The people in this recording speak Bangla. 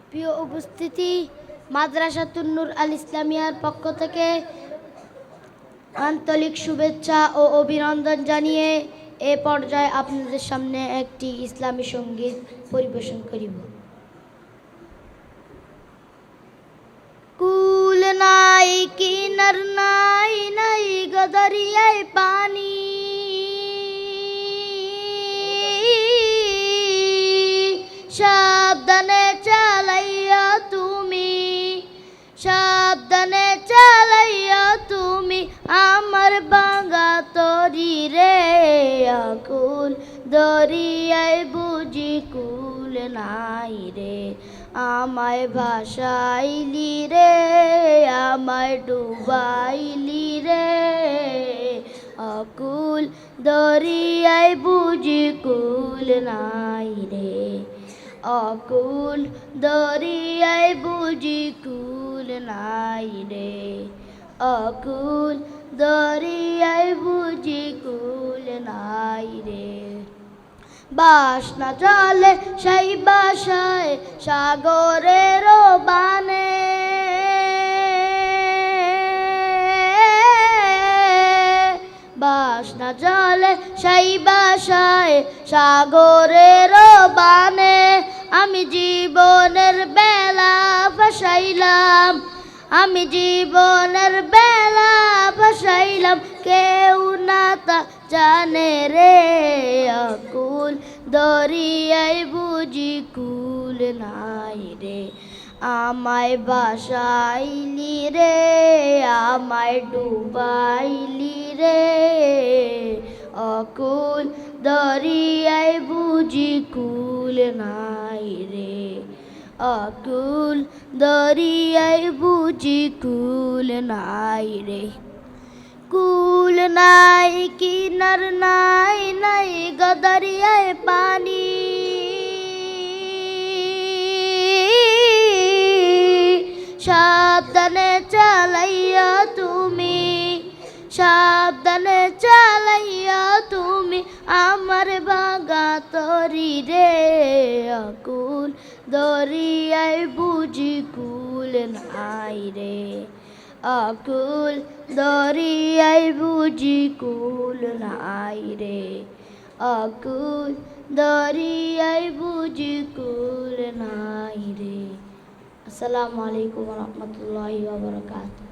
প্রিয় উপস্থিতি, মাদ্রাসাতুন নূর আল ইসলামিয়ার পক্ষ থেকে আন্তরিক শুভেচ্ছা ও অভিনন্দন জানিয়ে এ পর্যায়ে আপনাদের সামনে একটি ইসলামী সঙ্গীত পরিবেশন করিব। কুল নাই কিনার নাই নাই গদরিয়ায় পানি, সাবধানে চালাইয়া তুমি, সাবধানে চালাইয়া তুমি আমার ভাঙা তরি রে। আকুল দরিয়ায় বুঝি কুল নাই রে, আমায় ভাসাইলি রে, আমায় ডুবাইলি রে। আকুল দরিয়ায় বুঝি কুল নাই রে, আকুল দরিয়ায় বুঝি কুল নাই রে, আকুল দরিয়ায় বুঝি কুল নাই রে। বাসনা চলে সেই বাসায় সাগরের বানে, বাসনা চলে সেই বাসায় সাগরের বানে। আমি জীবনের বেলা ভাসাইলাম, আমি জীবনের বেলা ভাসাইলাম, কেউ না তা জানে রে। আকুল দরিয়ায় বুঝি কুল নাই রে, আমায় ভাসাইলি রে, আমায় ডুবাইলি রে। আকুল দরিয়ায় বুঝি কুল নাই রে, আকুল দরিয়ায় বুঝি কুল নাই রে। কুল নাই কিনার নাই নাই গদরিয়ায় পানি, সাবধানে চালাইয়া তুমি, সাবধানে চালাইয়া তুমি আমার ভাঙা তরি রে। আকুল দরিয়ায় বুঝি কুল নাই রে, আকুল দরিয়ায় বুঝি কুল নাই রে, আকুল দরিয়ায় বুঝি কুল নাই রে। আসসালামু আলাইকুম ওয়া রাহমাতুল্লাহি ওয়া বারাকাতুহু।